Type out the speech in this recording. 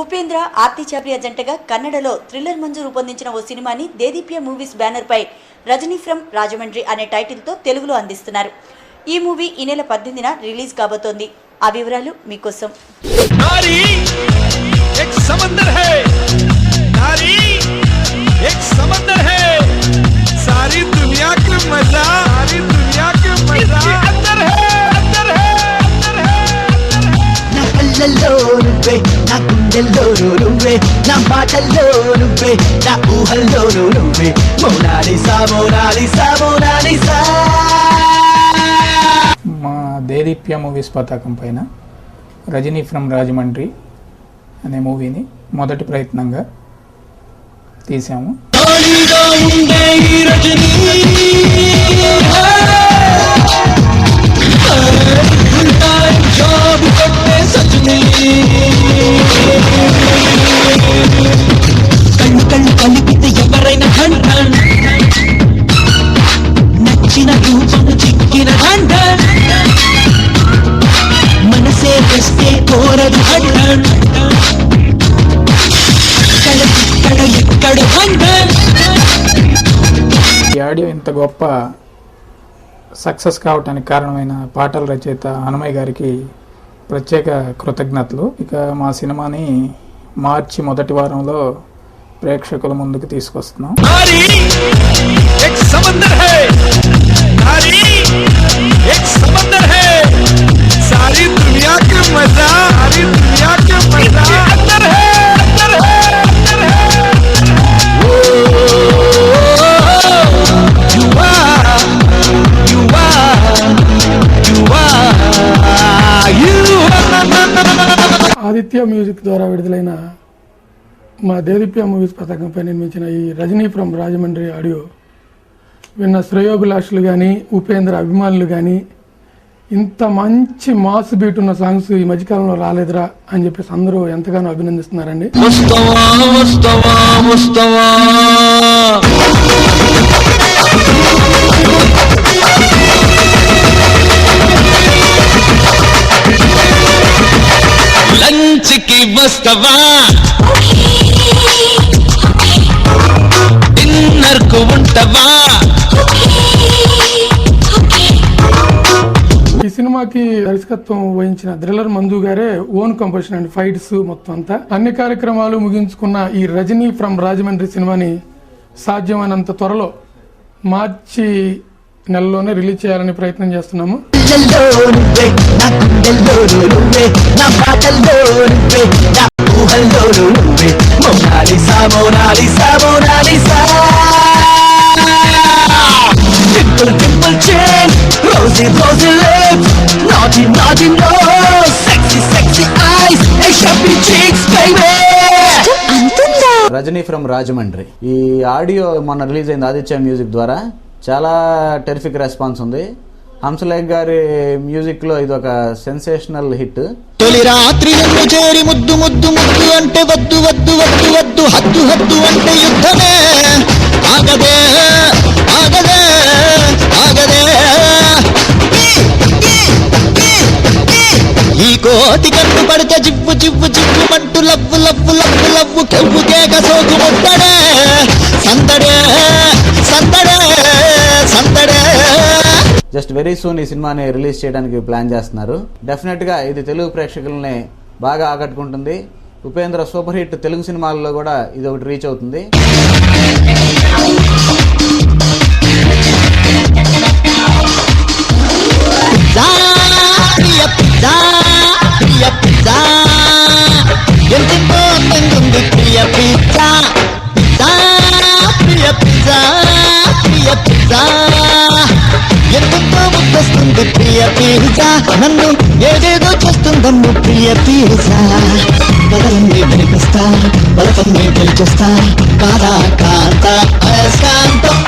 ఉపేంద్ర ఆర్తి చాప్రియా జంటగా కన్నడలో థ్రిల్లర్ మంజు రూపొందించిన ఓ సినిమాని దేదీప్య మూవీస్ బ్యానర్ పై రజనీ ఫ్రమ్ రాజమండ్రి అనే టైటిల్ తో తెలుగులో అందిస్తున్నారు. ఈ మూవీ ఈ నెల 18న రిలీజ్ కాబోతోంది. ఆ వివరాలు మీకోసం. నా గుండెల్లో నువ్వే, నా మాటల్లో నువ్వే, నా ఊహల్లో నువ్వే, మోనాలిసా మోనాలిసా మోనాలిసా. మా దేదీప్య మూవీస్ పతాకం పైన రజనీ ఫ్రమ్ రాజమండ్రి అనే మూవీని మొదటి ప్రయత్నంగా తీసాము. కళ్ళు కలిపితే ఎవరైనా నచ్చిన రూపము చిక్కిన మనసే వస్తే కోరదు ఎక్కడ ఈ ఆడియో ఇంత గొప్ప సక్సెస్ కావటానికి కారణమైన పాటల రచయిత హనుమయ్య గారికి ప్రత్యేక కృతజ్ఞతలు. ఇక మా సినిమాని మార్చి మొదటి వారంలో ప్రేక్షకుల ముందుకు తీసుకొస్తున్నాం. ఆదిత్య మ్యూజిక్ ద్వారా విడుదలైన మా దేదీప్య మూవీస్ పతాకంపై నిర్మించిన ఈ రజనీ ఫ్రమ్ రాజమండ్రి ఆడియో విన్న శ్రేయోభిలాషులు కానీ, ఉపేంద్ర అభిమానులు కానీ, ఇంత మంచి మాస్ బీట్ ఉన్న సాంగ్స్ ఈ మధ్యకాలంలో రాలేదురా అని చెప్పేసి అందరూ ఎంతగానో అభినందిస్తున్నారండి. లంచ్కి వస్తవా, డిన్నర్కు ఉంటవా. ఈ సినిమాకి దర్శకత్వం వహించిన థ్రిల్లర్ మంజు గారే ఓన్ కంపోజిషన్ అండ్ ఫైట్స్ మొత్తం అంతా. అన్ని కార్యక్రమాలు ముగించుకున్న ఈ రజనీ ఫ్రమ్ రాజమండ్రి సినిమాని సాధ్యమైనంత త్వరలో మార్చి నెలలోనే రిలీజ్ చేయాలని ప్రయత్నం చేస్తున్నాము. రజనీ ఫ్రమ్ రాజమండ్రి ఈ ఆడియో మొన్న రిలీజ్ అయింది ఆదిత్య మ్యూజిక్ ద్వారా. చాలా టెరిఫిక్ రెస్పాన్స్ ఉంది. హంసలేఖ్ గారి మ్యూజిక్ లో ఇది ఒక సెన్సేషనల్ హిట్. తొలి రాత్రి నన్ను చేరి ముద్దు ముద్దు ముద్దు అంటే వద్దు వద్దు వద్దు వద్దు, హద్దు హద్దు అంటే యుద్ధమే. ఆగదే ఆగదే ఆగదే, ఈ కోతి కన్ను పడితే జివ్వు జివ్వు జివ్వు మంటూ లవ్వు లవ్వు లవ్వు లవ్వు కెవ్వు కేక సోకు ముట్టడే. సందడే సందడే సందడే. జస్ట్ వెరీ సూన్ ఈ సినిమాని రిలీజ్ చేయడానికి ప్లాన్ చేస్తున్నారు. డెఫినెట్ గా ఇది తెలుగు ప్రేక్షకుల్ని బాగా ఆకట్టుకుంటుంది. ఉపేంద్ర సూపర్ హిట్ తెలుగు సినిమాల్లో కూడా ఇది ఒకటి రీచ్ అవుతుంది. ప్రియ పిజ్జా నన్ను ఏదేదో చేస్తుందమ్ము ప్రియ పిజ్జా. బదలన్నీ వినిపిస్తా, బలపన్ని గెలిచేస్తా, కాదా కాంత అయస్కాంతం.